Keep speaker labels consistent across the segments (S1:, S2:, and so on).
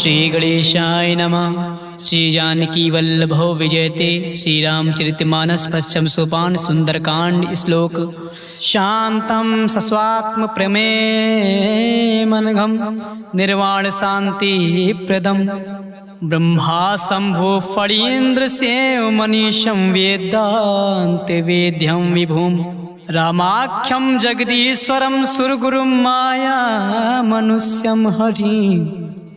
S1: श्री गणेशाय नमः। श्री जानकी वल्लभो विजयते। श्री रामचरितमानस पश्चिम सोपान सुंदरकांड श्लोक। शांतं सस्वात्म प्रमेमनघं निर्वाण शांति प्रदम ब्रह्मा शंभो फणीन्द्र सेव मनीषं वेदांत वेद्यं विभुम रामाख्यं जगदीश्वरं सुरगुरुं माया मनुष्यं हरिं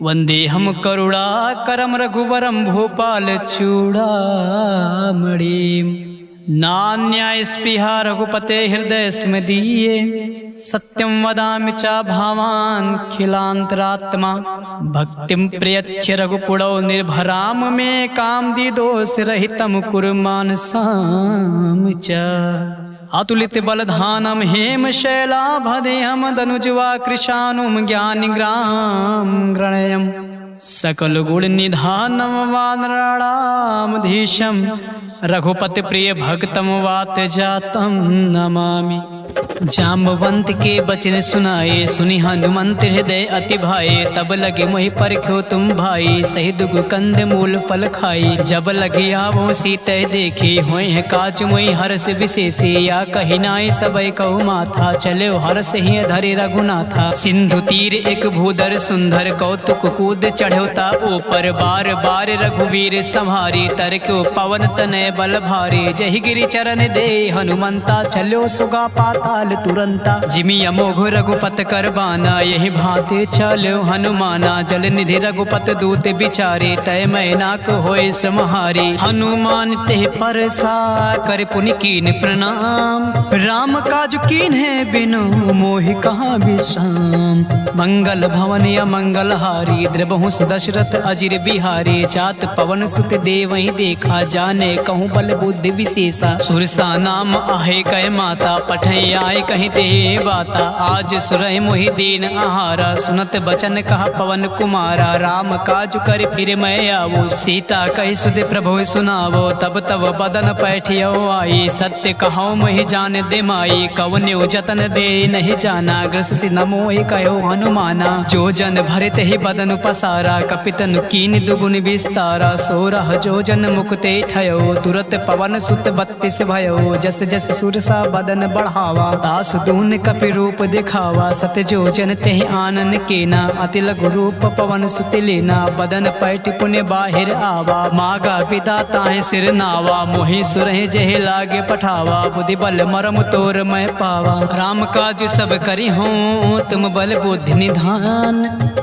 S1: वंदेहम करुणाकरं रघुवरं भूपाल चूड़ामणिं नान्यास्पृहा रघुपते हृदय स्मदीये सत्यं वदामि च भावान् खिलान्तरात्मा भक्तिं प्रयच्छ रघुपुरौ निर्भराम मे कामदिदोषरहितं कुरु मानसां च अतुलित बलधानम हेम शैलाभदेहम दनुजवा कृशानुम ज्ञानिग्राम गणयम सकल गुण निधानम वानराणामधीशम रघुपति प्रिय भक्तम वात जातम नमामि। जाम्बवंत के बचन सुनाए सुनि हनुमंत हृदय अति भाए तब लगे मोहि परख्यो तुम भाई सही दुग कंद मूल फल खाई जब लगे आवो सीते देखी होय है काज मोहि हर्ष विशेषे या कही नाई सबय कहु माथा चले हर्ष ही धरे रघुनाथा सिंधु तीर एक भूधर सुंदर कौतुक कूद चढ़ोता ऊपर बार बार रघुवीर संहारी तरक्यो पवन तनय बल भारी जहि गिरि चरण दे हनुमंता चलो सुगा पाताल तुरंता जिमि अमोघ रघुपत कर बाना यही भांति चलो हनुमाना जल निधि रघुपत दूत बिचारे तय मैनाक होय समहारी हनुमान ते परसा कर पुनि कीन प्रणाम राम काज कीन है बिनु मोहि कहाँ विश्राम मंगल भवन या मंगल हारी द्रबहु दशरथ अजिर बिहारी जात पवन सुत देवहि देखा जाने कहूँ बल बुद्धि विशेषा सुरसा नाम आहे कह माता पठै आए कहीं ते बाता आज सुरहि मोहि दीन आहारा सुनत बचन कहा पवन कुमारा राम काज कर फिर मैं आवो सीता कही सुध प्रभु सुनावो तब तब बदन पैठियो आई सत्य कहो मोहि जान दे माई कवन्यो जतन दे नहीं जाना ग्रस नमो कहो हनुमाना जो जन भरत ही बदन पसारा कपितन कीन दुगुन विस्तारा सोरह जो जन मुक्ते ठयो तुरत पवन सुत 32 भयो जस जस सुरसा बदन बढ़ावा दास दून कपि रूप दिखावा सत जो जन तेहि आनन केना अति लघु रूप पवन सुत लेना बदन पैठ पुण्य बाहिर आवा मागा पिता ताहि सिर नावा मोहि सुरहि जहि लागे पठावा बुद्धि बल मरम तोर मैं पावा राम काज सब करी हूँ तुम बल बुद्धि निधान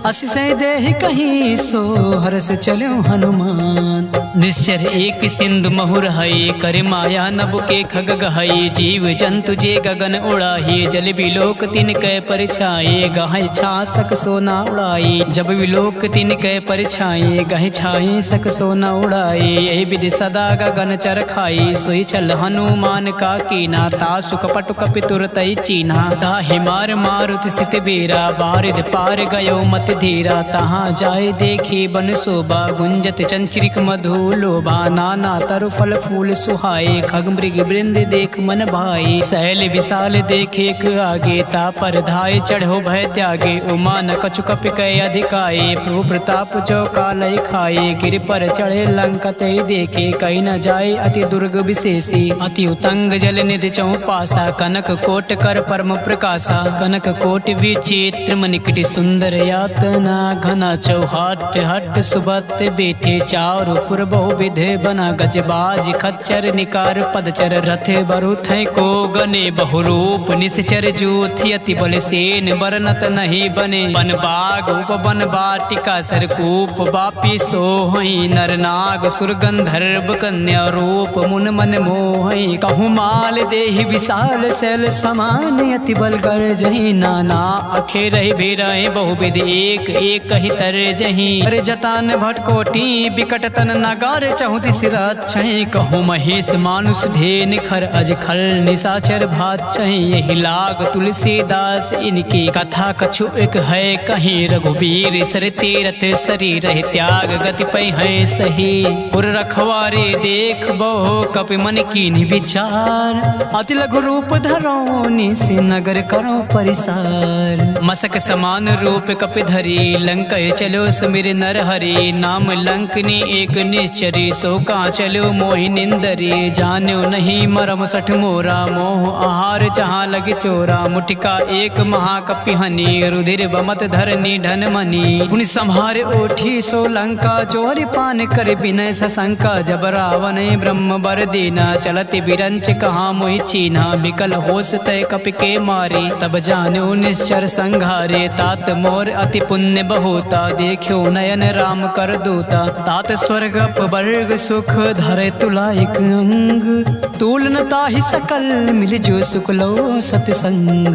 S1: असिसै देहि कहीं सो हर्ष चलो हनुमान निश्चर एक सिंधु महुर हई कर माया नभ के खग गहई जीव जंतु जे गगन उड़ाही जल विलोक तिन कै परिछाए गहै छासक सोना उड़ाई जब विलोक तिन कै परिछाए गहै छाई सक सोना उड़ाई यही विधि सदा गगन चर खाई सोई चल हनुमान का कीना तासु कपट कपि तुरतई चीना ताहि मार मारुति सित बेरा बारिद पार गयो मत धीरा तहाँ जाए देखी बन शोभा गुंजत चंचरिक मधु लोभा नाना तरु फल फूल सुहाए खग मृग वृंद देख मन भाई शैल विशाल देखे आगे ता पर धाय चढ़ो भय त्यागे उमा न कछु कपि कय अधिकाए प्रभु प्रताप जो कालय खाए गिर पर चढ़े लंका ते देखे कहीं न जाए अति दुर्ग विशेषी अति उतंग जल निधि चौपासा कनक कोट कर परम प्रकाशा कनक कोट विचित्र मनिकटि सुंदर यातना घना चौहाट हट सुबत बेटे चारु पुर बहु विधे बना गजबाज खच्चर निकार पदचर रथ बरुथ को गने बहुरूप निश्चर जूथ यति बल सेन बरनत नहीं बने बन बाग उपवन बाटिका सरकूप बापी सोहई नरनाग सुरगंधर्व कन्या रूप मुन मन मोहई कहूँ माल देहि विशाल शैल समान यति बल कर जही नाना अखे रही बेरहि बहुविध एक एक कही तर जही अरे जतान भटकोटी बिकट तन नगार चहुति सिर छही कहूँ महेश मानुष धेन खर अज खल निशाचर भात बाचै यही लाग तुलसीदास इनकी कथा कछु एक है कहीं रघुबीर सर तीरथ शरीर त्याग गति पै है सही पुर रखवारे देख बहु कपि मन की विचार अति लघु रूप धरो निस नगर करो परिसार मसक समान रूप कपि धरी लंक चलो सुमिर नर हरि नाम लंकनी एक निश्चरी सो का चलो मोहि निंदरी जान्यो नहीं मरम सठ मोरा मोह आहार जहाँ लगे चोरा मुटिका एक महाकपि हनी रुधिर बमत धरनी धन मनी पुनि संहार ओठी सो लंका चोरी पान कर विनय सशंका जब रावण ब्रह्म बर दीना चलति बिरंच कहा मोहि चीना बिकल होश तय कपि के मारे तब जानो निश्चर संघारे तात मोर अति पुण्य बहुता देखो नयन राम कर दूता तात स्वर्ग वर्ग सुख धरे तुलाइक अंग तुलन ताहि सकल मिल जो सुख लो सतसंग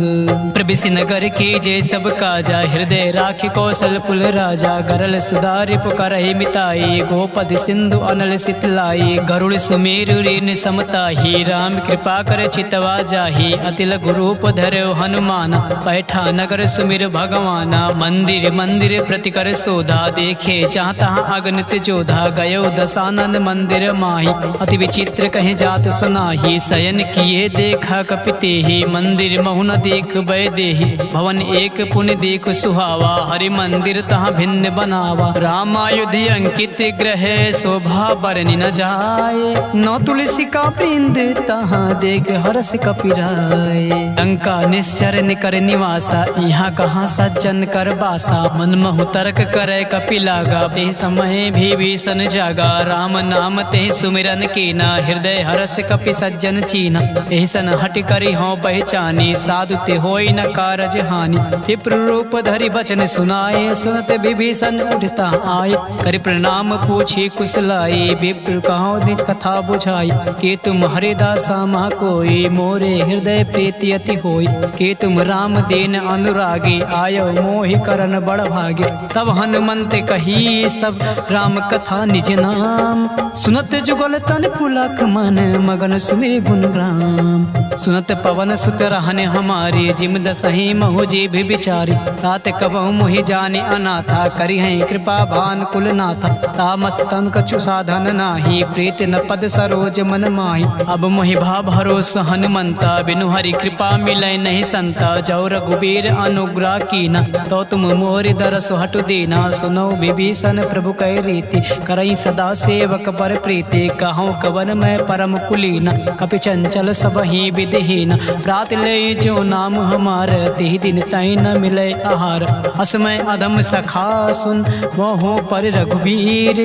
S1: प्रबिसि नगर की जय सब काजा हृदय राखि कौशल पुल राजा गरल सुधारि पुकारहि मिताई गोपद सिंधु अनल सितलाई गरुड़ सुमेरु ऋण समताहि राम कृपा कर चितवा जाहि अति लघु रूप धरो हनुमान बैठा नगर सुमिर भगवाना मंदिर मंदिर प्रति कर सोधा देखे चाहता अगणित जोधा गयो दशानन मंदिर माही अति विचित्र कहे जात सुनाही शयन किए देखा कपिते ही मंदिर महु न देख बै देहि भवन एक पुण्य देख सुहावा हरि मंदिर तहाँ भिन्न बनावा रामायुधि अंकित ग्रह शोभा बरनि न जाए नौ तुलसी का वृंद तहाँ देख हरस कपिराय लंका निश्चर निकर निवासा यहाँ कहाँ सज्जन कर बासा मन महु तर्क करे कपि लागा ते समय भी भीषण जागा राम नाम ते सुमिरन कीना हृदय हरस कपि सज्जन चीना एहसन हट करी हो पहचानी साधु ते होई न कारज हानि विप्र रूप धरि बचन सुनाए सुनत विभीषण उठता आए करि प्रणाम पूछी कुशलाई विप्र कहो निज कथा बुझाई के तुम हरिदासा महा कोई मोरे हृदय प्रीति अति होई के तुम राम दीन अनुरागी आयो मोहि करन बड़ भागे तब हनुमंत कही सब राम कथा निज नाम सुनत जुगल तन पुलक मन मगन सुमे गुण राम सुनत पवन सुत रहने हमारे जिम दसही महु जी भी बिचारी तात कबहु मोहि जाने अनाथा करी है कृपा भान कुल नाथा तामस तन कछु साधन नाही प्रीत न पद सरोज मन माही अब मोहि भा भरोस हनुमंता बिनु हरि कृपा मिलै नहीं संता जौ रघुबीर अनुग्रह कीना तो तुम मोरि दरस हटु दीना सुनो विभीषण प्रभु कै रीति करई सदा सेवक पर प्रीति कहूँ कवन मैं परम कुलीना कपि चंचल सब ही विधिहीन प्रात ले जो नाम हमार तिहि दिन तई न मिले आहार असमय अधम सखा सुन मोहो पर रघुबीर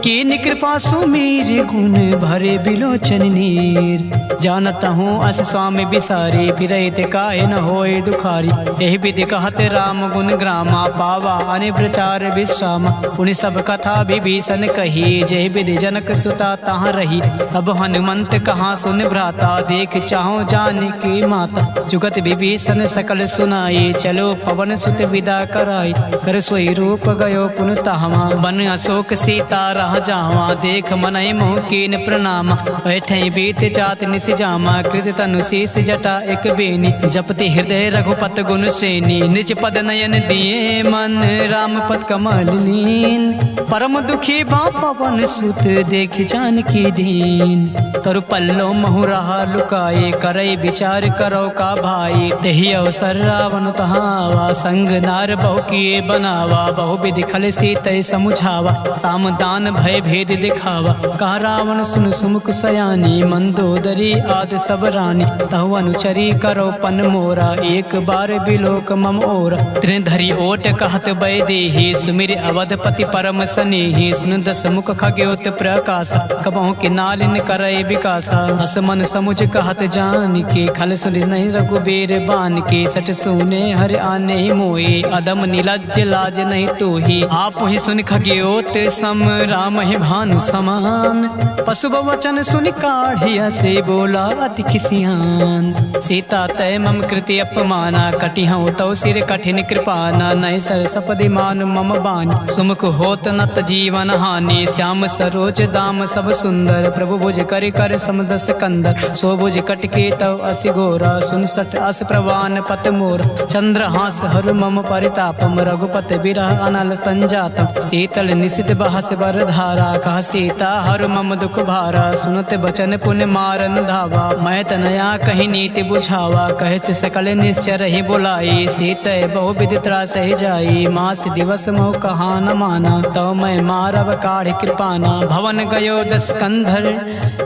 S1: कीन कृपा सुमीर गुण भरे बिलोचन नीर जानत हूँ अस स्वामी बिसारी फिरहित काहे न होए दुखारी यही विधि कहते राम गुण ग्रामा पावा अने प्रचार विश्रामा उन सब कथा विभीषण कही जय विधि जनक सुता तहाँ रही तब हनुमंत कहाँ सुन भ्राता देख चाहो जाने की माता जुगत विभीषण सकल सुनाई चलो पवन सुत विदा कराई कर सोई रूप गयो पुन तहवा बन अशोक सीता रह जावा देख मनई मोह कीन प्रणामा बैठे बीत चात निस जामा कृत तनु शीस जटा एक बेनी जपति हृदय रघुपत गुण सेनी निज पद नयन दिए मन राम पद कमल लीन परम दुखी बा पवन सुत देख जानकी दीन तरु पल्लो महु रहा लुकाए करई विचार करो का भाई तेहि अवसर रावण तहावा संग नार बहु किए बनावा बहु विधि खल सीतय समुझावा सामदान भय भेद दिखावा कहा रावण सुन सुमुख सयानी मंदोदरी आद सब रानी तहु अनुचरी करो पन मोरा एक बार बिलोक मम ओरा त्रिन धरी ओट कहत बै देहि सुमिर अवधपति परम सनेहि सुन दस मुख खगोत प्रकाश कबहु के नालिन करय विकासा हस मन समुझ कहत जान के खल सुन नहीं रघुबीर बान के सट सुने हर आने मोए अदम निलज्ज लाज नहीं तो ही आप ही सुन खगोत सम राम ही भानु समान पशु वचन सुन काढ़िया से बोला अति खिसियान सीता तय मम कृति अपमाना कटिहौ तौ सिर कठिन कृपाना नय सर सपदि मान मम बानी सुमुख होत नत जीवन हानि श्याम सरोज दाम सब सुंदर प्रभु भुज कर कर समदस कंदर सो भुज कटके तव बरसि गोरा, सुन सठ अस प्रवान पत मोर, चंद्रहास हरु मम परितापम, रघुपति बिरह अनल संजातम, शीतल निशित बहस बर धारा, कह सीता हरु मम दुख भारा, सुनत बचन पुण्य मारन धावा, मैं तनया कहीं नीति बुझावा, कहे से सकल निश्चर ही बुलाई, सीते बहु विधि त्रास ही जाई, मास दिवस मोह कहा न माना, तो मैं मारव काढ़ कृपाना, भवन गयो दस कंधर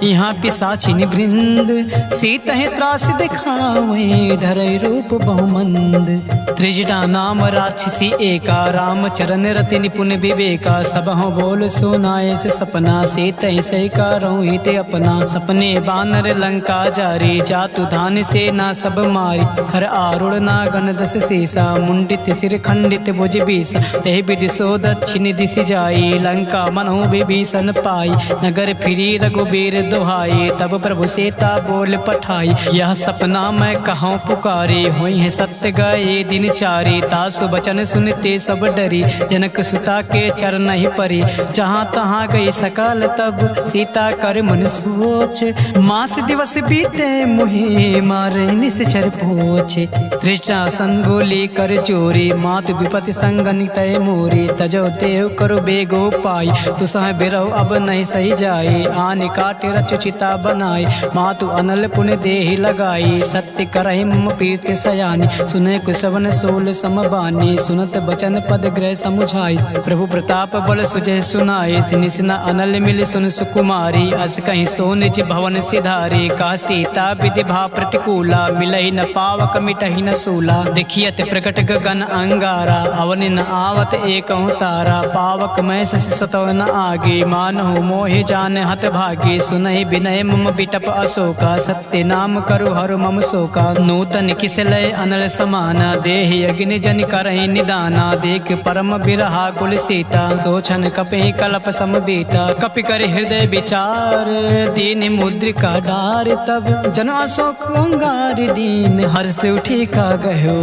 S1: यहाँ पिसाचिन वृंद, सीत है त्रास दिखावे धरय रूप बहुमंद, त्रिजटा नाम राक्षसी एका, राम चरण रति निपुण विवेका, सब हो बोल सुनाए से सपना, सीत से करो हित अपना, सपने बानर लंका जारी, जातु धान से ना सब मारी, हर आरुण ना गण दस सीसा, मुंडित सिर खंडित भुज बीस, ते विदिशो दक्षिण दिश जाई, लंका मनो विभीषण पाई, नगर फिरी रघुबीर दोहाई, तब प्रभु सीता बोल पठाई, यह सपना मैं कहूँ पुकारी, हुई है सत्य गए दिन चारी, तासु बचन सुनते सब डरी, जनक सुता के चरण ही परी, जहाँ तहाँ गई सकल तब सीता कर मन सोच, मास दिवस बीते मुहे मारे निश्चर पोच, तृष्णा संगोली कर चोरी, मातु विपति संगन तय मोरी, तजो देव करो बेगो पाई, तु सह बिरहो अब नहीं सही जाए, आने काटे रचु चिता बनाई, मातु अनल पुण्य देहि लगाई, सत्य करहि मम प्रीत सयानी, सुने कुसवन सोल समबानी, सुनत बचन पद ग्रह समुझाई, प्रभु प्रताप बल सुजय सुनाई, निसना अनल मिल सुन सुकुमारी, अस कहीं सो निज भवन सिधारी, का सीता विधि भा प्रतिकूला, मिलहि न पावक मिटहि न सूला, देखियत प्रकट गगन अंगारा, अवन न आवत एक तारा, पावक मैं शशि सतव न आगे, मानहु मोहि जान हत भागी, सुनहि विनय मम बिटप अशोका, सत्य नाम करु हरु मम शोका, नूतन किस लय अनल समाना, देहि अग्नि जन करहि निदाना, देख परम बिरहा कुल सीता, सोचन कपि कल्प समबीता, कपि कर हृदय विचार, दीन मुद्रिका डार, तब जन अशोक अंगार दीन, हर्ष उठी का गयो,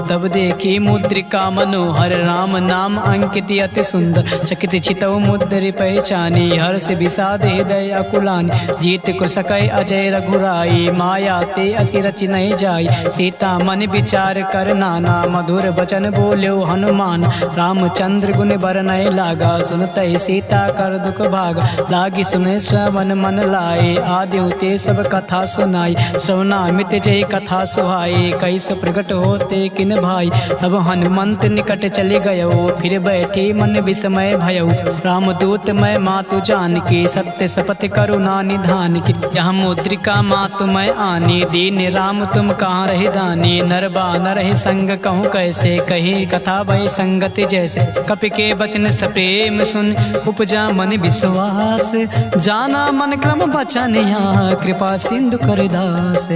S1: तब देखी मुद्रिका मनोहर, राम नाम अंकित अति सुंदर, चकित चितव मुद्रि पहचानी, हर्ष विषाद हृदय अकुलानी, जीत को सकै अजय रघुराई, माया ते असि रचि नहीं जाई, सीता मन विचार कर नाना, मधुर बचन बोल्यो हनुमान, रामचंद्र गुण बरनय लागा, सुनतै सीता कर दुख भागा, लागी सुने श्रवण मन लाए, आदि ते सब कथा सुनाई, श्रवणामित जय कथा सुहाई, कैसो प्रकट होते किन भाई, तब हनुमंत निकट चले गयो, फिर बैठी मन विस्मय भयो, रामदूत मैं मातु जान की, सत्य शपथ करुणा निधान की, यह मुद्रिका मातु मैं आनी, दीन राम तुम कहाँ रहे दानी, नर बानर रहे संग कहूँ कैसे, कही कथा भय संगति जैसे, कपि के बचन सप्रेम सुन, उपजा मन विश्वास, जाना मन क्रम बचन यहाँ, कृपा सिंधु कर दास,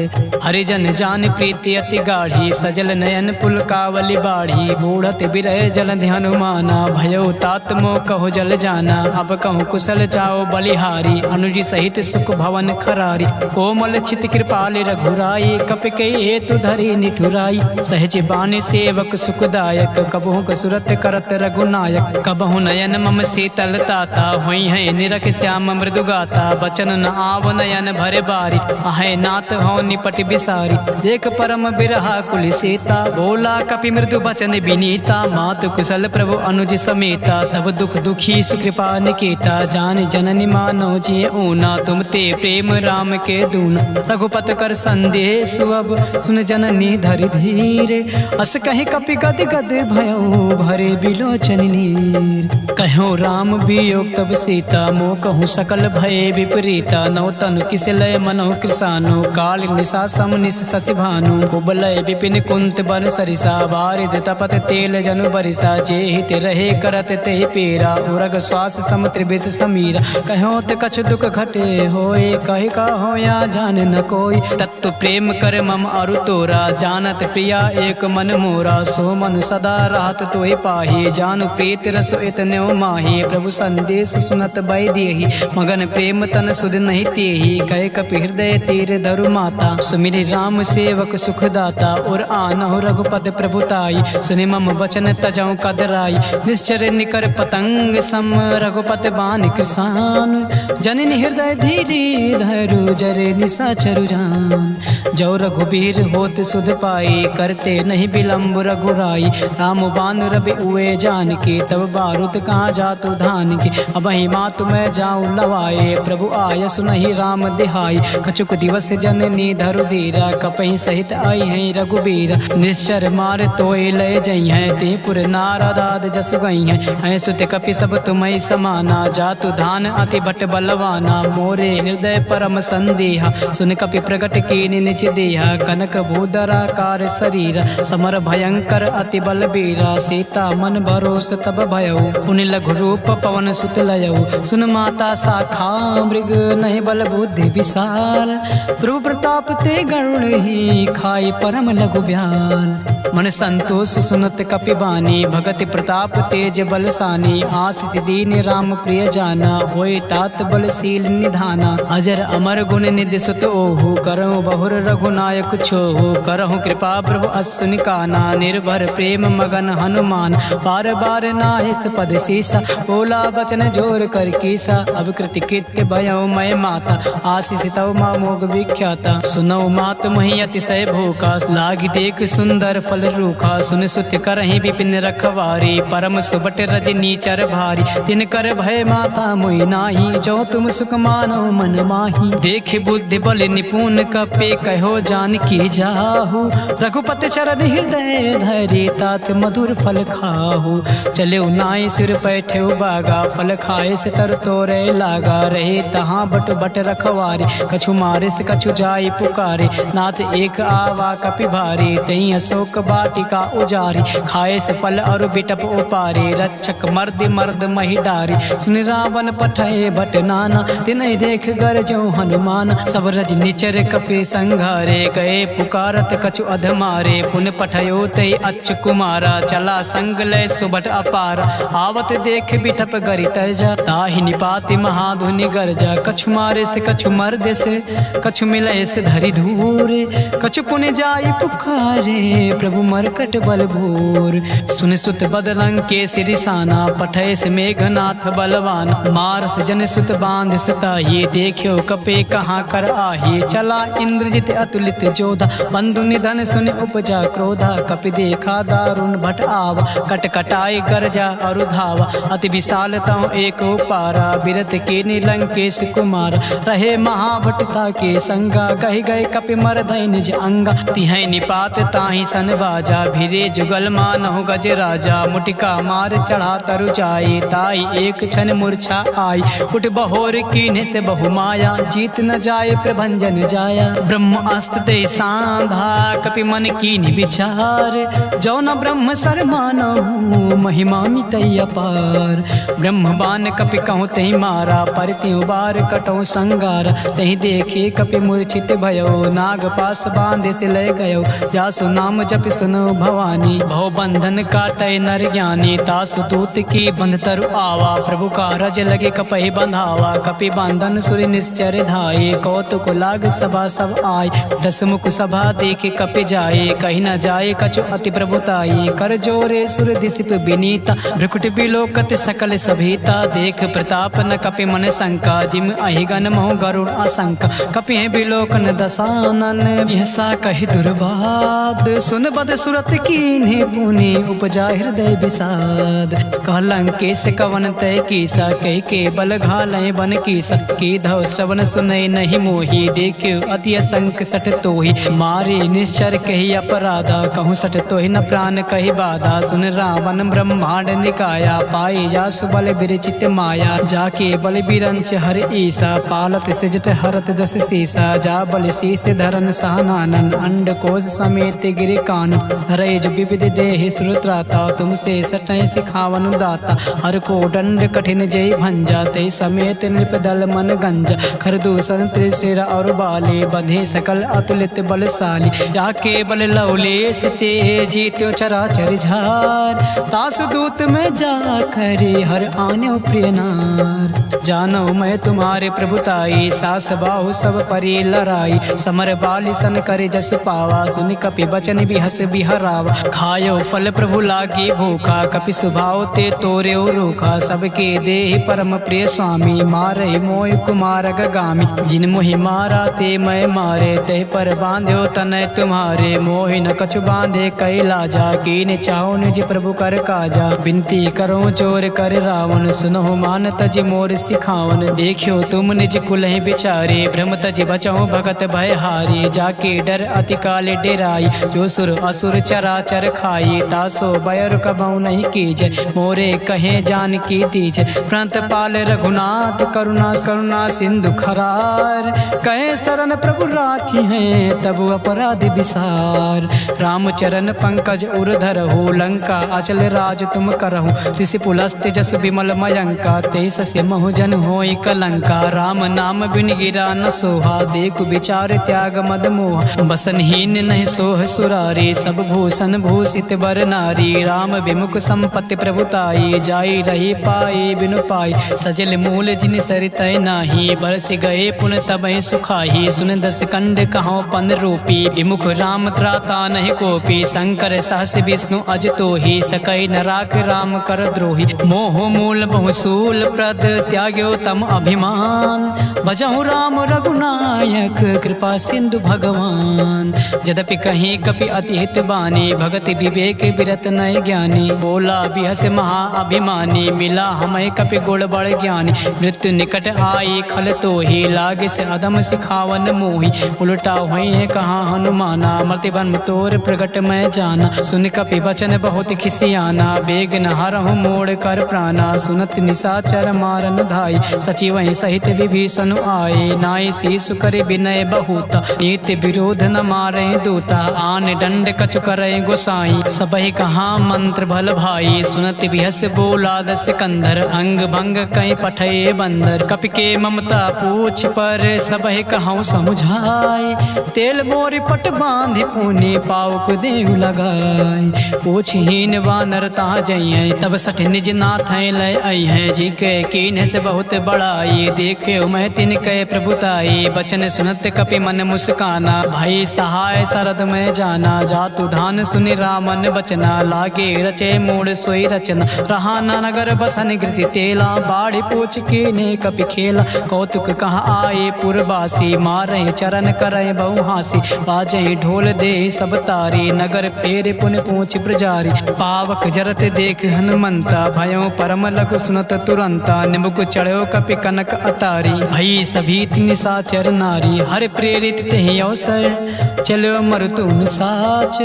S1: हरिजन जान प्रीति अति गाढ़ी, सजल नयन पुलकावली बाढ़ी, बूढ़त बिरह जलधि हनुमाना, भयो तात मोह कहो जल जाना, अब कहूँ कुशल जाओ बलिहारी, अनुज सहित सुख भवन खरारी, कोमल चित कृपाल रघुराई, कपि के हेतु धरि निठुराई, सहज बानी सेवक सुखदायक, कबहु कसुरत करत रघुनायक, कबहु नयन मम शीतल ताता, हुई है निरख श्याम मृदु गाता, बचन न आव नयन भरे बारी, आहे नाथ हो निपट बिसारी, देख परम बिरहा कुल सीता, बोला कपि मृदु बचन विनीता, मातु कुशल प्रभु अनुज समेता, तब दुख दुखी सुकृपा निकेता, जान जननी मानो जिय ऊना, तुम ते प्रेम राम के दूना, रघुपत कर संदेह सुअब, सुन जननी धरि धीरे, अस कहीं कपि गद गद भयो, भरे बिलोचन नीर, कहो राम वियोग तब सीता, मोह कहूँ सकल भय विपरीता, नौ तनु किस लय मनो कृसानो, काल निशा सम निश शशि भानु, कुबलय विपिन कुंत बन सरिसा, बारिद तपत तेल जनु बरिसा, जे हित रहे करत ते पेरा, उरग श्वास सम त्रिविश समीरा, कहो ते कछ दुख घटे होए, कहि का हो या जान न कोई, तत्व प्रेम कर मम अरु तोरा, जानत प्रिया एक मन मोरा, सो मन सदा राहत तोहि पाही, जानु प्रीत रस इतन्यो माही, प्रभु संदेश सुनत बै देहि, मगन प्रेम तन सुध नहीं तेहि, कहे कपि हृदय तीर धरु माता, सुमिरि राम सेवक सुखदाता, और आनहु रघुपद प्रभुताई, सुनि मम वचन तजौ कदराई, निश्चर निकर पतंग सम, रघुपत बान कृसान, जननी हृदय धीरे धरु जरे निशाचरु जान। जान। जो रघुबीर होत सुध पाई, करते नहीं विलम्ब रघुराई। राम बान रवि उए जान के, तब बारूद कहाँ जातु धान के। अब मात मैं जाऊँ लवाए, प्रभु आय सुनहि राम दिहाई। कछुक दिवस जननी धरु धीरा, कपहि सहित आई है रघुबीर। निश्चर मार तोय लय जई है, ते पुर नारदाद जस गई है। सुत कपि सब तुम्हें समाना, जातु धान अति भट बलवाना। मोरे हृदय परम संदेहा, सुन कपि प्रगट कीनि निज देहा। कनक भूधराकार शरीर, समर भयंकर अति बलबीरा। सीता मन भरोस तब भयउ, पुनि लघु रूप पवन सुत लयउ। सुन माता शाखा मृग, नहीं बल बुद्धि विशाल। प्रभु प्रताप ते गरुड़ ही, खाई परम लघु ब्याल। मन संतोष सुनत कपि बानी, भगति प्रताप तेज बलसानी। आशीष दीन राम प्रिय जाना, होय तात बलशील निधाना। अजर अमर गुण निधि सुत ओहु, करहु बहुर रघुनायक छोहु। करहु कृपा प्रभु अश्विनि काना, निर्भर प्रेम मगन हनुमान। बार बार नाहिस पद सीसा, बोला बचन जोर कर कीसा। अब कृति कृत्य भयउ मैं माता, आशीष तव मोग विख्याता। सुनौ मात मही अतिशय भूखा, लागी देख सुंदर फल रूखा। सुन सुत करहि विपिन रखवारी, परम सुबट रजनी चर भारी। तिन कर भय माता मोहि नाही, जो तुम सुख मानो मन माही। देख बुद्धि बल निपुण कपे, कहो जानकी जाहु। रघुपति चरण हृदय धरि, तात मधुर फल खाहु। चले नाई सिर पैठे बागा, फल खाए से तर तोरे लागा। रहे तहाँ बट बट रखवारी, कछु मारे से कछु जाई पुकारे। नाथ एक आवा कपि भारी, तई अशोक वाटिका उजारी। खाए से फल और बिटप उपारी, रक्षक मर्द मर्द मही डारी। सुन रावण पठय बट नाना, तिनहि देख गरजो हनुमान। सब रज निचर कपि संघारे, गए पुकारत कछु अधमारे। पुन पठयो तय अच्छ कुमारा, चला संग लय सुबट अपारा। आवत देख बिटप गरि तरजा, ताहि निपाति महाधुनि गरजा। कछु मारे से कछु मर्द से, कछु मिलय से धरि धूरे। कछु पुन जाई पुकारे, प्रभु मरकट बल भूर। सुन सुत बदलंग के सिरिसाना, पठय से मेघनाथ बलवान। मार से जन सुत बांध सुताही, देखियो कपे कहाँ कर आही। चला इंद्रजित अतुलित जोधा, बंधु निधन सुन उपजा क्रोधा। कपि देखा दारुण भट आवा, कट कटाई गरजा और धावा। अति विशाल तव एक पारा, बिरत के नीलंकेश कुमार। रहे महाभटता के संगा, कहि गए कपि मरधय निज अंगा। तिहै निपात ताहि सन बाजा, भिरे जुगल मानहु गज राजा। मुटिका मार चढ़ा तरु जाई, ताई एक क्षण मूर्छा आई। उठ बहोर कीन्हे से बहु माया, जीत न जाए प्रभंजन जाया। ब्रह्म अस्त्र दे सांधा, कपि मन कीन्हि विचार। जो न ब्रह्म सर मानहु, महिमा मिटई अपार। ब्रह्म बान कपि कहूँ तहि मारा, पर त्यों बार कटौ संगार। तहि देखे कपि मूर्छित भयो, नाग पास बांधे से लय गयो। जासु नाम जप सुनो भवानी, भव बंधन काटय नर ज्ञानी। तासु दूत की बंध तरु आवा, प्रभु का रज लगे कपहि बंधावा। कपि बंधन सुर निश्चर धाये, कौतुक लाग सभा सब आय। दस मुख सभा देखे कपि जाए, कहीं न जाए कछु अति प्रभुताई। कर जोरे सुर दिसिप विनीता, भ्रुकुट बिलोकत सकल सभीता। देख प्रताप न कपि मन शंका, जिम अहिगन मोह गरुड़ आशंका। कपि बिलोकन दसानन, यसा कहि दुर्वाद। सुन बद सुरत कीन्हे पुनि, उपजा हृदय विषाद। कहलंकेश कवन तय कीसा, कह के बल घालय बन कीसा। की धव श्रवण सुनय नहीं मोही, देखियो अति असंक सठ तोहि। मारे निश्चर कही अपराधा, कहूँ सठ तोहि न प्राण कही बाधा। सुन रावण ब्रह्मांड निकाया, पाई जासु बल विरचित माया। जाके बल बिरंच हर ईसा, पालत सिजट हरत दस सीसा। जा बल शीस धरन सहनानन, अंड कोश समेत गिरि कान। रैज विविध देहि श्रुत्राता, तुमसे सटय सिखावन दाता। हर को दंड कठिन जय भंजा, ते समेत नृपदल मन गंजा। खरदूषण त्रिशिर और बाले, बंधे सकल अतुलित बलशाली। जाके बल लवलेश ते, जीत्यो चराचर झार। तासु दूत में जा खरे, हर आन्यो प्रिय नार। जानो मैं तुम्हारे प्रभुताई, सास बाहु सब परि लड़ाई। समर बाली सन करे जस पावा, सुनि कपि बचन भी हस बिहरावा। खायो फल प्रभु लागी भूखा, कपि स्वभाव ते तोरे रूखा। सबके देहि परम प्रिय स्वामी, मारे मोय कुमार गगामी। जिन मोहि मारा ते मैं मारे, ते पर बांध्यो तनय तुम्हारे। मोहि न कछु बांधे कैला जा, कीने चाहो निज प्रभु कर काजा। बिनती करो चोर कर रावण, सुनो मान तज मोर सिखावन। देखियो तुम निज कुलहि बिचारे, भ्रम तज बचहु भगत भय हारी। जाके डर अति काले डेराई, जो सुर असुर चराचर खाई। तासो बयर कबहु नहीं कीजय, मोरे कहे जान की दीजय। प्रणत पाल रघुनाथ करुणा करुणा सिंधु खरार। कहे शरण प्रभु राखी हैं, तब अपराध विसार। रामचरण पंकज उरधर हो, लंका अचल राज तुम करहु। ऋषि पुलस्त जस विमल मयंका, तेस से महु जन होई कलंका। राम नाम बिन गिरा न सोहा, देखु विचार त्याग मद मोह। बसनहीन नहीं सोह सुरारी, सब भूषण भूषित बर नारी। राम विमुख संपत्ति प्रभुताई, जाई रही पाई बिनु पाई। सजल मूल जिन सरितय नाही, बरस गए पुन तबहि सुखाही। सुन दस कंड कहो पन रूपी, विमुख राम त्राता नहीं कोपी। शंकर सहस विष्णु अज तोहि, सकई न राख राम कर द्रोही। मोह मूल बहुसूल प्रद, त्याग्यो तम अभिमान। भजहु राम रघुनायक, कृपा सिंधु भगवान। यद्यपि कहीं कपि अति हित बानी, भगति विवेक विरत नय ज्ञानी। बोला बिहस महा अभिमानी, मिला हमें कपि गुण बड़ ज्ञानी। मृत्यु निकट आई खल तोहि, लागे से अधम सिखावन मोहि। उल्टा हुई कहाँ हनुमाना, मति बन तोर प्रगट मैं जाना। सुन कपि वचन बहुत खिसियाना, बेग न हरहु मोड़ कर प्राणा। सुनत निशाचर मारन धाई, सचिव सहित विभीषण आए। नाई शीसु करे विनय बहुता, नीति विरोध न मारे दूता। आन दंड कछु करे गोसाई, सबहि कहाँ मंत्र भल भाई। सुनत बिहस बोला दस कंधर, अंग भंग कई पठे बंदर। कपि के ममता पूछ पर, सबहि कहूँ समुझाए। तेल मोरी पट बांधि पुनि, पाउक देव लगाए। पूछहीन वानर ता जइयै, तब सठ निज नाथ लय अइहै। जी के कीन्ह से बहुत बड़ाई, देखे मैं तिनके प्रभुताई। बचन सुनत कपि मन मुस्काना, भाई सहाय शरद में जाना। जातु धान सुनि रामन बचना, लागे रचे मूड सोई रचना। रहा न नगर बसन कृति तेला, बाढ़ पूछ के ने कपि खेला। कौतुक कहाँ आए पुरवासी, मारे चरण करे बहु हासी। बाजे ढोल दे सब तारी, नगर फेर पुन पूछ प्रजारी। पावक जरत देख हनुमंता, भयो परम लघु सुनत तुरंता। निमुख चढ़ो कपि कनक अटारी, भई सभी निशाचर नारी। हर प्रेरित तेहि अवसर, चलो मरुतुम साच।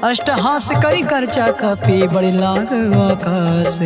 S1: अष्टहास करि करचा कपि, बड़ि लाग आकाश।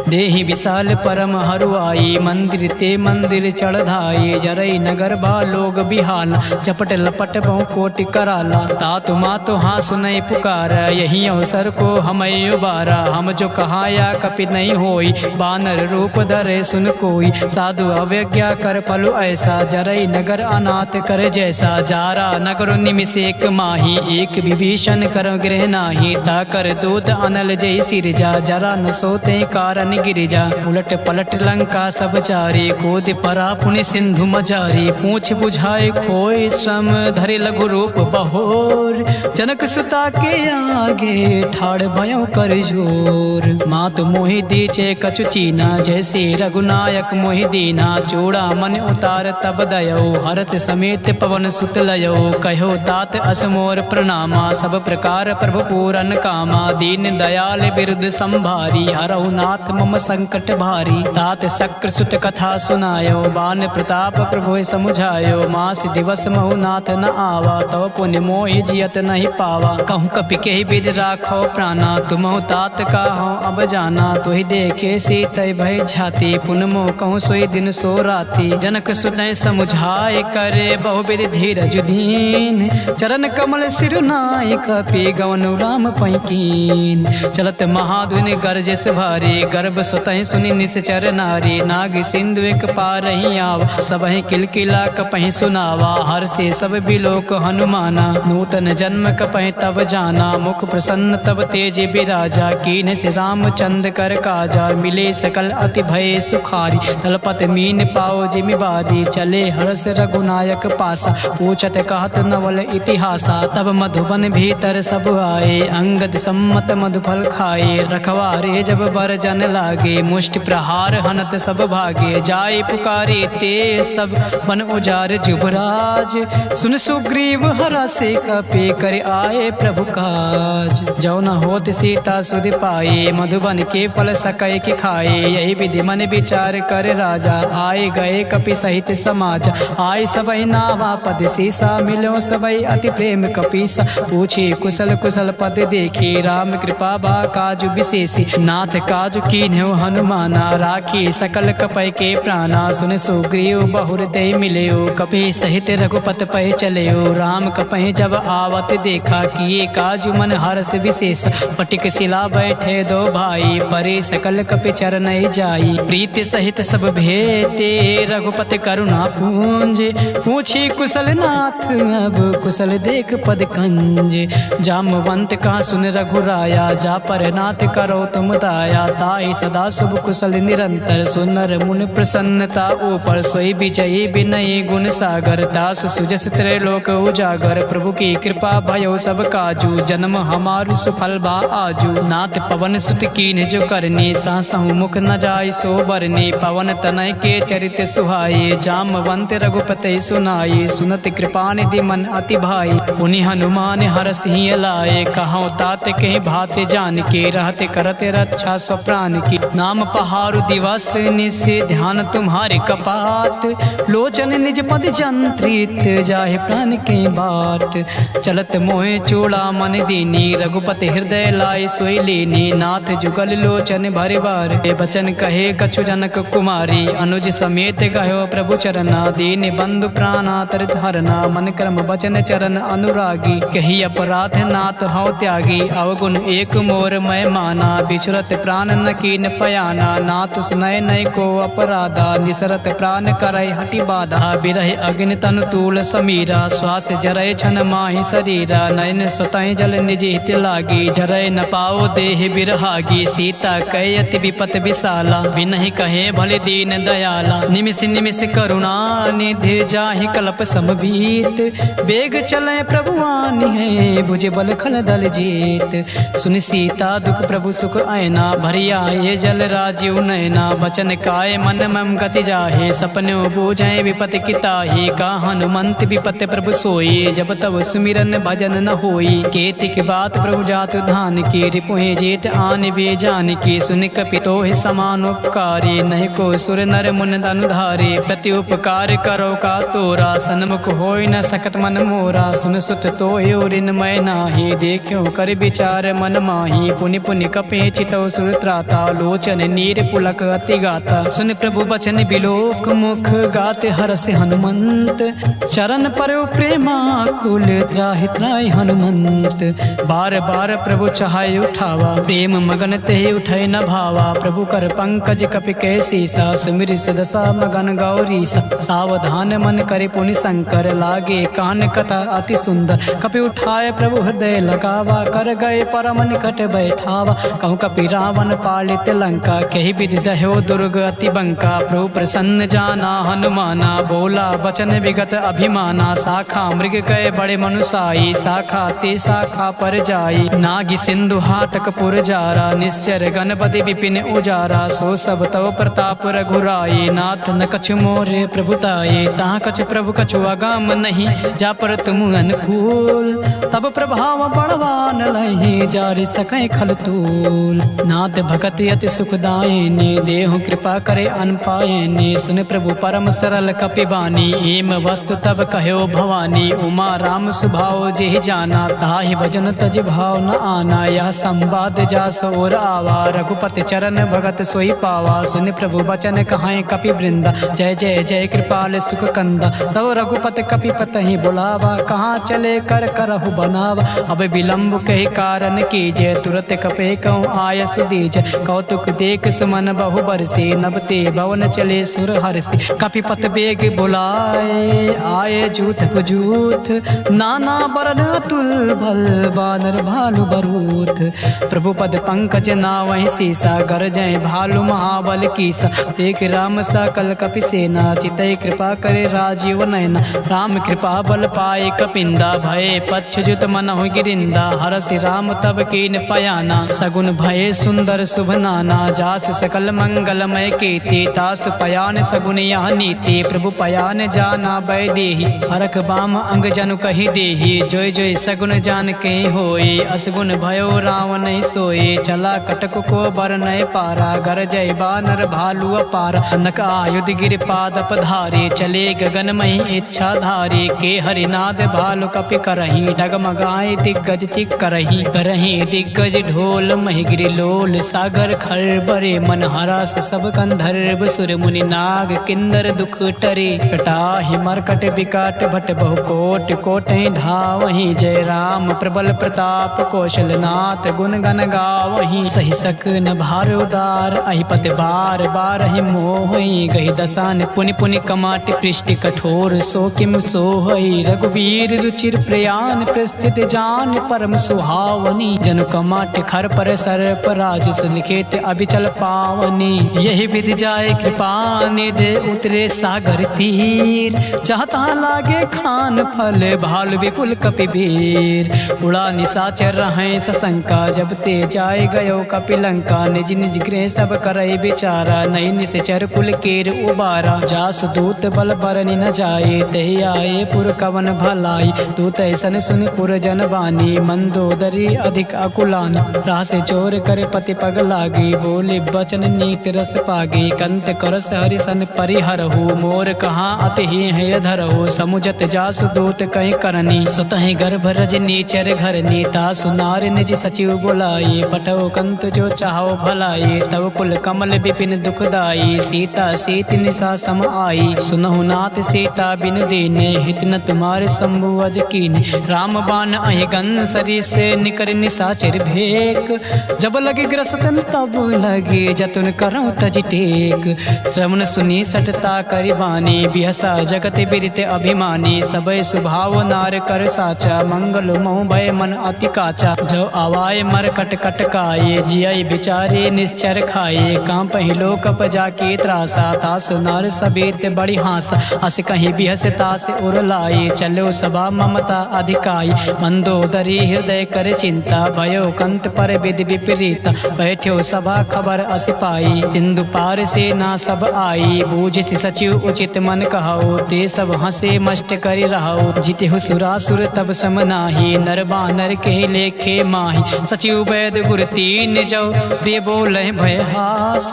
S1: देहि विशाल परम हरुआई, मंदिर ते मंदिर चढ़धाई। जरई नगर बा लोग बिहाला, चपट लपट बहु कोटि कराला। तातु मातु हाँ सुनई पुकार, यही अवसर को हमें उबारा। हम जो कहाया कपि नहीं होई, बानर रूप धरे सुन कोई। साधु अवज्ञा कर फलु ऐसा, जरई नगर अनाथ कर जैसा। जारा नगर निमिष एक माही, एक विभीषण कर गृह नाही। ताकर दूत अनल जय सिरजा, जरा न सोते कारण गिरिजा। उलट पलट लंका सब चारी, कूद परा पुनि सिंधु मजारी। पूछ बुझाए खोए श्रम, धरे लघु रूप बहोर। जनक सुता के आगे, ठाड़ भयो कर जोर। मातु मोहि दीचे कछु चीना, जैसे रघुनायक मोहि दीना। चूड़ा मन उतार तब दयो, हरत समेत पवन सुत लयो। कहो तात असमोर प्रणामा, सब प्रकार प्रभु पूरन कामा। दीन दयाल बिरुद संभारी, हरहु नाथ मम संकट भारी। तात शक्र सुत कथा सुनायो, बान प्रताप प्रभु समुझायो। मास दिवस महु नाथ न आवा, तव पुण्य मोहि जियत नहीं पावा। कहूँ कपि के विद राखो प्राणा, तुमहु तात का हूँ अब जाना। तुहि देखे सीतय भय छाती, पुन मोह कहूँ सोई दिन सो राती। जनक सुनय समुझाय करे, बहुविध धीरज दीन। चरण कमल सिरुनाय, कपि गवनु राम पैकीन। चलत महाधुनि गरजस भारी, गर्भ सुतहि सुनि निश्चर नारी। नाग सिंधु एक पारहि आवा, सबहि किलकिला कपहि सुनावा। हर से सब बिलोक हनुमाना, नूतन जन्म कपहि तब जाना। मुख प्रसन्न तब तेज बिराजा, कीन्ह से रामचंद्र कर काजा। मिले सकल अति भय सुखारी, तलपत मीन पाओ जिमि बादी। चले हर्ष रघुनायक पासा, पूछत कहत नवल इतिहासा। तब मधुबन भीतर भीतर सब आए, अंगद सम्मत मधुफल खाए। रखवारे जब बरजन लागे, मुष्टि प्रहार हनत सब भागे। जाए पुकारे ते सब बन उजार जुबराज, सुन सुग्रीव हरा से कपे कर आए प्रभु काज। जो न होत सीता सुध पाए, मधुबन के फल सकै कि खाए। यही विधि मन विचार कर राजा, आए गए कपि सहित समाज। आए सबई नावा पद सीसा, मिलो सबई अति प्रेम कपीसा। पूछे कुशल कुशल पद देखी, राम कृपा बा काजु विशेषी। नाथ काजु कीन्ह्यो हनुमाना, राखी सकल कपय के प्राणा। सुन सुग्रीव बहुर दे मिलयो, कपि सहित रघुपत पै चलयो। राम कपहि जब आवत देखा, किए काजु मन हर्ष विशेष। पटिक शिला बैठे दो भाई, परे सकल कपि चरण जाई। प्रीति सहित सब भेटे, रघुपति करुणा पूंज। पूछी कुशल नाथ अब कुशल देख पद कंज। जामवंत का सुन रघुराया, जा पर नाथ करो तुम दाया। ताई सदा शुभ कुशल निरंतर, सुनर मुन प्रसन्नता ऊपर। सोई विजयी विनयी गुण सागर, दास सुजस त्रैलोक उजागर। प्रभु की कृपा भयो सब काजू, जन्म हमारु सुफल बा आजू। नाथ पवन सुत कीन्ह जो करनी, सासहु मुख न जाय सो बरनी। पवन तनय के चरित सुहाए, जामवंत रघुपति सुनाए। सुनत कृपा निधि मन अति भाई, पुनि हनुमान हरस ही लाए। कहौं तात कहीं भाते जान के, रहते करते रक्षा स्वप्राण की। नाम पहारु दिवस निस, ध्यान तुम्हारे कपाट। लोचन निज पद जंत्रित, जाहे प्राण के बाट। चलत मोहे चूड़ा मन दीनी, रघुपति हृदय लाए सोई लेनी। नाथ जुगल लोचन भरे बार, बचन कहे कछु जनक कुमारी। अनुज समेत गयो प्रभु चरना, दीन बंधु प्राणा तरित हरना। मन कर्म वचन चरण अनुरागी, कही अपराध नाथ हौ त्यागी। अवगुण एक मोर मैं माना, बिछुरत प्राण न कीन पयाना। नाथ सुनय नय को अपराधा, निसरत प्राण करय हटि बाधा। बिरह अग्नि तनु तूल समीरा, श्वास जरय छन माहि शरीरा। नयन स्वतः जल निज हित लागी, जरय न पाओ देह बिरहागी। सीता कय अति विपत विशाला, बिनहि कहे भले दीन दयाला। निमिष निमिष करुणा निधि, जाहि कल्प समबीत। बेग चले प्रभुआनि है, भुज बल खल दल जीत। सुनि सीता दुख प्रभु सुख आयना, भरिया ये जल राजीव नयना। बचन काय मन मम गति जाहे, सपनो बूझे विपत किताही। का हनुमंत विपत प्रभु सोई, जब तब सुमिरन भजन न होई। केतिक बात प्रभु जात धान की, रिपुहि जेत आन बे जान की। सुन कपि तोहि समान उपकारी, नहीं को सुर नर मुन अनुधारे। प्रति उपकार करो का तोरा, सन्मुख होय न सकत मन मोरा। सुन सुत तोहि ऋण मैं नाही, देखियो कर विचार मन माही। पुनि पुनि कपि चितौ सुर त्राता, लोचन नीर पुलक अति गाता। सुन प्रभु बचन बिलोक मुख, गाते हरसि हनुमंत। चरण परयो प्रेमा कुल, त्राहि त्राहि हनुमंत। बार बार प्रभु चाहे उठावा, प्रेम मगन ते उठै न भावा। प्रभु कर पंकज कपि कै सीसा, सुमिर सुदशा मगन गौरीसा। सावधान मन करे पुनि शंकर, लागे कान कथा अति सुंदर। कपि उठाए प्रभु हृदय लगावा, कर गए परम निकट बैठावा। कहूँ कपि रावण पालित लंका, कही विधि दह्यो दुर्ग अति बंका। प्रभु प्रसन्न जाना हनुमाना, बोला वचन विगत अभिमाना। शाखा मृग कय बड़े मनुसाई, शाखा ते शाखा पर जाई। नागी सिंधु हाटक पुर जारा, निश्चर गणपति विपिन उजारा। सो सब तव प्रताप रघुराई, नाथ न कछु मोरे प्रभुताये। तहाँ कछु प्रभु कछु अगम नहीं, जा पर तुम अनुकूल। तब प्रभाव बड़वान लहि, जारि सकै खल तूल। नाथ भगत अति सुखदायिनी, देहु कृपा करे अनपायिनी। सुन प्रभु परम सरल कपि बानी, एम वस्तु तब कह्यो भवानी। उमा राम सुभाव जेहि जाना, ताहि भजन तज भाव न आना। यह संवाद जा सोर आवा, रघुपति चरण भगत सोई पावा। सुन प्रभु बचन कहाय कपि वृंदा, जय जय जय कृपाल सुख कंदा। तब रघुपति कपि पतहि बुलावा, कहाँ चले कर करहु बनावा। अब विलंब कहि कारण कीजय, तुरत कपे कहूँ आय सुदीज। कौतुक देख सुमन बहु बरसे, नबते भवन चले सुर हर्षि। कपिपत बेग बुलाए, आए जूथ पुजूथ। नाना बरन अतुल भल, बानर भालु बरूथ। प्रभु पद पंकज नावहि सीसा, गरजय भालु महाबल कीसा। देख राम सकल कपि सेना, चितै कृपा करे राजीव नयना। राम कृपा बल पाए कपिंदा, भय पच्छ जुत मनहु गिरिंदा, हरसि राम तब कीन पयाना। सगुन भये सुंदर शुभ नाना, जासु सकल मंगलमय कीर्ति। तासु पयान सगुन यह नीति, प्रभु पयान जाना बैदेही। हरख बाम अंग जनु कही देही, जोय जोय सगुन जान के होए। असगुन भयो रावण सोए, चला कटक को बर नय पारा। गर जय बानर भालू अपार, नक आयुध गिर पाद पधारे। चले गगनमय इच्छा धारे, के हरिनाद भालु कपि करही। डगमगाए दिग्गज चिक करही, करही दिग्गज ढोल महिगिरि लोल। सागर खर बरे मन हरस, सब गंधर्व सुर मुनि नाग किन्नर दुख टरे। कटाहि मरकट विकट भट बहु कोट, कोटहि धावहि। जय राम प्रबल प्रताप कौशलनाथ, गुण गण गावहि। सहि सकन भार उदार, अहिपति बार बारहि मोहि। गहि दसान पुनि पुनि कमाट पृष्टि कठोर। सो किम सोहई रघुवीर रुचिर प्रयान, प्रस्थित जान परम सुहावनी। जनु कमाट खर पर सर्प राज, सुलिखित अभिचल पावनी। यही विधि जाए कृपा निधि, उतरे सागर तीर। चाहता लागे खान फल, भालु विपुल कपिवीर। उड़ा निशाचर रहें सशंका, जब ते जाए गयो कपिलंका। निज निज गृह सब करई विचारा, नई निश्चर कुल केर उबारा। जास दूत बल बरनि न जाए, तहि आए पुर कवन भलाई। दूत ऐसन सुन पुर जन बानी, मंदोदरी अधिक अकुलानी। रास चोर कर पति पग लागी, बोले बचन नीत रस पागी। कंत करस हरिसन परिहरहु, मोर कहाँ अति है धरहु। समुझत जासु दूत कहीं करनी, सुतहि गर्भ रजनी चर घरनी। तासु नार निज सचिव बुलाई, पठो कंत जो चाहो भलाई। तब कुल कमल विपिन दुखदाई, सीता सीत निशा सम आई। सुनहु नाथ सीता बिन दीने, हित न तुम्हारे शंभु अज कीने। राम बाण अहि गन सरी से, निकर निशाचर भेक। जब लगे ग्रसतन तब लगे, जतुन करऊं तज टेक। श्रवण सुनी सटता करि बानी, बिहसा जगत बिदित अभिमानी। सबय सुभाव नार कर साचा, मंगल मोह भय मन अति काचा। जो आवाय मर कट कटकाए, जिय बिचारे निश्चर खाए। कांपहि लोक जाके त्रासा, तास नार सቤत बड़ी हासा। अस कहीं बिहस तास उर लाई, चलो सभा ममता अधिकाई। मंदोदरी हृदय कर चिंता, भयो कंत पर विधि विपरीता। बैठ्यो सभा खबर अस पाई, सिंधु पार से ना सब आई। बूझ सचिव उचित मन कहो, ते सब हंसे मष्ट करि रहो। जितहु सुरासुर तब सम नाही, नर बानर के लेखे माही। सचिव वैद गुर तीन जो, प्रिय बोले भय हास।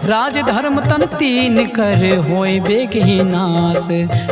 S1: राज धर्म तन तीन कर, होय बेग ही नास।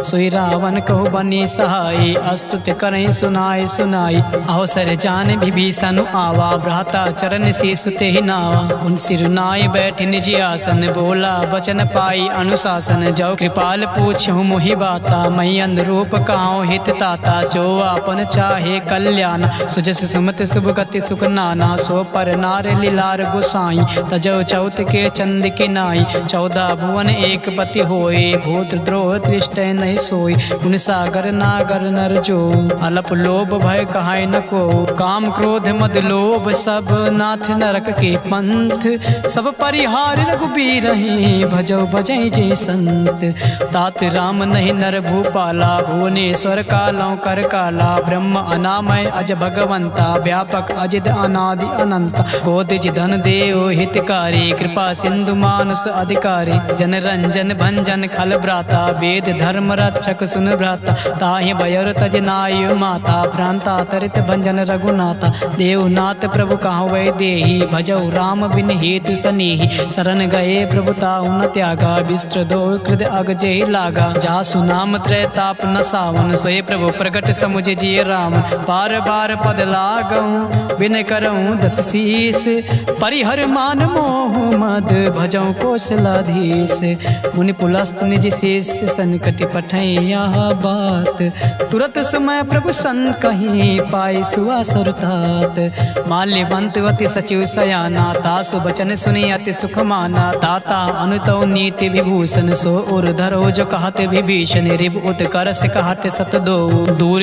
S1: सोई रावण कहो बनी सहाय, अस्तुत करें सुनाए सुनाई। अवसर जान विभीषण आवा, भ्राता चरण से सुते ही नावा। उन सिरुनाए बैठ निज आसन, बोला बचन पाई अनुशासन। जो कृपाल पूछूं मोहि बाता, मई अनुरूप कहाऊं हित ताता। जो आपन चाहे कल्याण, सुजस सुमत शुभ गति सुख नाना। सो पर नार लीलार गोसाई, तजो चौथ के चंद के नाई। 14 भुवन एक पति होए, भूत द्रोह दृष्ट नहीं सोई। उन सागर नागर नर जो, अलप लोभ भय कहाय न को। काम क्रोध मद लोभ सब, नाथ नरक के पंथ। सब परिहार रघुबीर रहे, भजो भजै जय संत। तात राम नहीं नर भूपाला, भुवनेश्वर कालौ कर काला। ब्रह्म अनामय अज भगवंता, व्यापक अजिद अनादि अनंता। कोदिज धन देव हितकारी, कृपा सिंधु मानुष अधिकारी। जन रंजन भंजन खल भ्राता, वेद धर्म रक्षक सुन भ्राता। ताहि बयर तज नाय माता, भ्रांता तरित भंजन रघुनाथा। देवनाथ प्रभु कहाँ वै देही, भजौ राम बिन हेतु सनेही। शरण गए प्रभु ताहु न त्यागा, विस्त्र दो कृद अग जेहि लागा। जासु नाम त्रय ताप न सावन, सोए प्रभु प्रगट समुझ जिय राम। बार बार पद लागऊं, बिन करऊं दस शीस। परिहर मान मोह मद, भजौ कौशलाधीश। मुनि पुलस्त निज शेष, संकट पठै यह बात। तुरत समय प्रभु सन कहीं, पाई सुआ सरुतात। माल्यवंत अति सचिव सयाना, तासु बचन सुनी अति सुख माना। ताता अनुतौ नीति विभूषण, सो उर धरो जो कहते विभीषण। रिप उत्कर्ष कहते सत दो, दूर